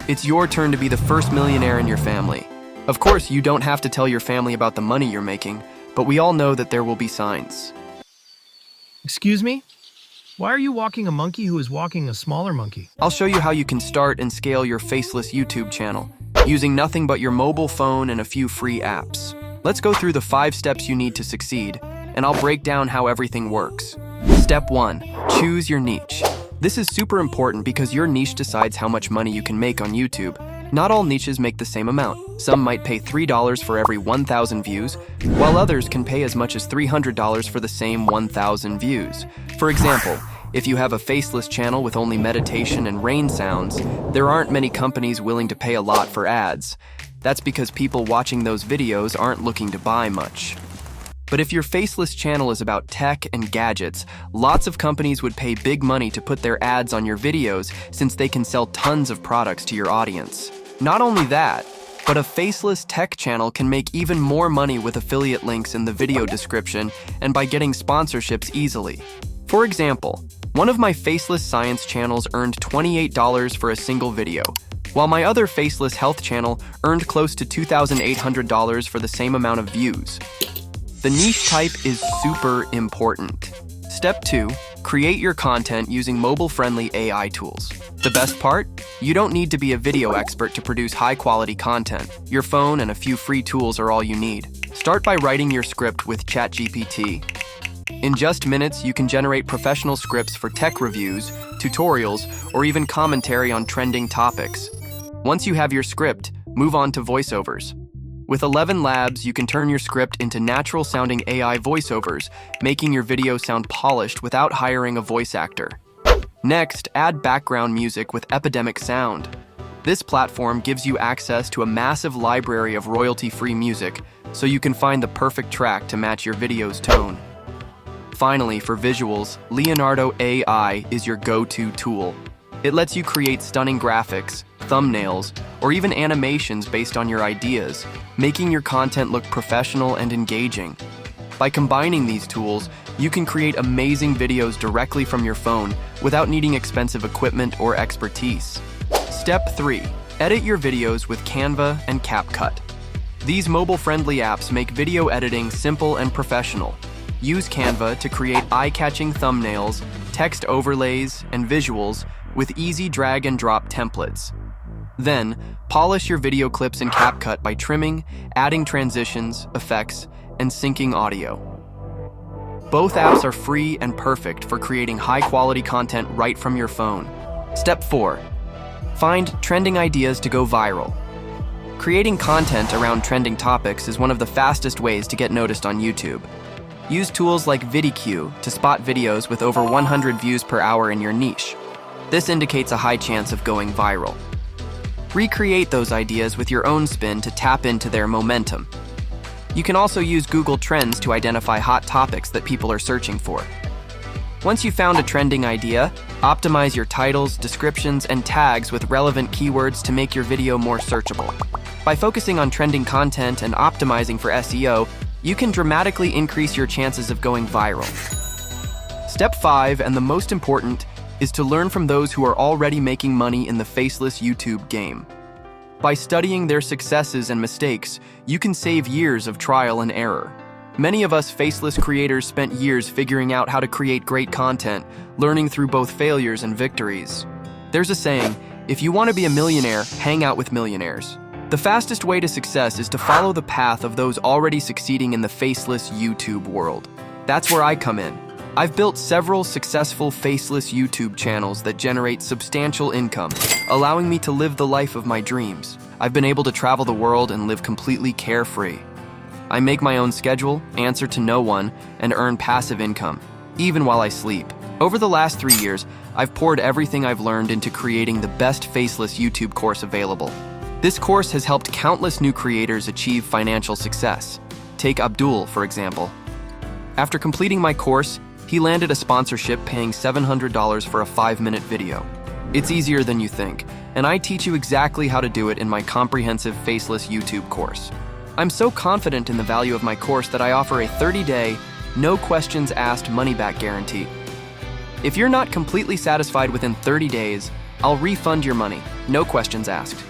It's your turn to be the first millionaire in your family. Of course, you don't have to tell your family about the money you're making, but we all know that there will be signs. Excuse me? Why are you walking a monkey who is walking a smaller monkey? I'll show you how you can start and scale your faceless YouTube channel, using nothing but your mobile phone and a few free apps. Let's go through the 5 steps you need to succeed, and I'll break down how everything works. Step 1. Choose your niche. This is super important because your niche decides how much money you can make on YouTube. Not all niches make the same amount. Some might pay $3 for every 1,000 views, while others can pay as much as $300 for the same 1,000 views. For example, if you have a faceless channel with only meditation and rain sounds, there aren't many companies willing to pay a lot for ads. That's because people watching those videos aren't looking to buy much. But if your faceless channel is about tech and gadgets, lots of companies would pay big money to put their ads on your videos since they can sell tons of products to your audience. Not only that, but a faceless tech channel can make even more money with affiliate links in the video description and by getting sponsorships easily. For example, one of my faceless science channels earned $28 for a single video, while my other faceless health channel earned close to $2,800 for the same amount of views. The niche type is super important. Step 2, create your content using mobile-friendly AI tools. The best part? You don't need to be a video expert to produce high-quality content. Your phone and a few free tools are all you need. Start by writing your script with ChatGPT. In just minutes, you can generate professional scripts for tech reviews, tutorials, or even commentary on trending topics. Once you have your script, move on to voiceovers. With 11 labs, you can turn your script into natural-sounding AI voiceovers, making your video sound polished without hiring a voice actor. Next, add background music with Epidemic Sound. This platform gives you access to a massive library of royalty-free music, so you can find the perfect track to match your video's tone. Finally, for visuals, Leonardo AI is your go-to tool. It lets you create stunning graphics, thumbnails, or even animations based on your ideas, making your content look professional and engaging. By combining these tools, you can create amazing videos directly from your phone without needing expensive equipment or expertise. Step 3. Edit your videos with Canva and CapCut. These mobile-friendly apps make video editing simple and professional. Use Canva to create eye-catching thumbnails, text overlays, and visuals with easy drag-and-drop templates. Then, polish your video clips in CapCut by trimming, adding transitions, effects, and syncing audio. Both apps are free and perfect for creating high-quality content right from your phone. Step 4. Find trending ideas to go viral. Creating content around trending topics is one of the fastest ways to get noticed on YouTube. Use tools like VidIQ to spot videos with over 100 views per hour in your niche. This indicates a high chance of going viral. Recreate those ideas with your own spin to tap into their momentum. You can also use Google Trends to identify hot topics that people are searching for. Once you've found a trending idea, optimize your titles, descriptions, and tags with relevant keywords to make your video more searchable. By focusing on trending content and optimizing for SEO, you can dramatically increase your chances of going viral. Step 5, and the most important, is to learn from those who are already making money in the faceless YouTube game. By studying their successes and mistakes, you can save years of trial and error. Many of us faceless creators spent years figuring out how to create great content, learning through both failures and victories. There's a saying, if you want to be a millionaire, hang out with millionaires. The fastest way to success is to follow the path of those already succeeding in the faceless YouTube world. That's where I come in. I've built several successful faceless YouTube channels that generate substantial income, allowing me to live the life of my dreams. I've been able to travel the world and live completely carefree. I make my own schedule, answer to no one, and earn passive income, even while I sleep. Over the last 3 years, I've poured everything I've learned into creating the best faceless YouTube course available. This course has helped countless new creators achieve financial success. Take Abdul, for example. After completing my course, he landed a sponsorship paying $700 for a 5-minute video. It's easier than you think, and I teach you exactly how to do it in my comprehensive faceless YouTube course. I'm so confident in the value of my course that I offer a 30-day, no questions asked money-back guarantee. If you're not completely satisfied within 30 days, I'll refund your money, no questions asked.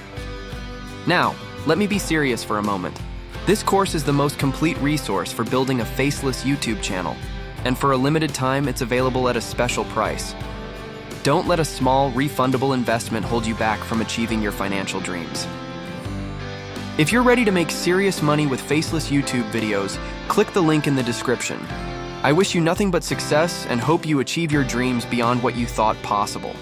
Now, let me be serious for a moment. This course is the most complete resource for building a faceless YouTube channel, and for a limited time, it's available at a special price. Don't let a small, refundable investment hold you back from achieving your financial dreams. If you're ready to make serious money with faceless YouTube videos, click the link in the description. I wish you nothing but success and hope you achieve your dreams beyond what you thought possible.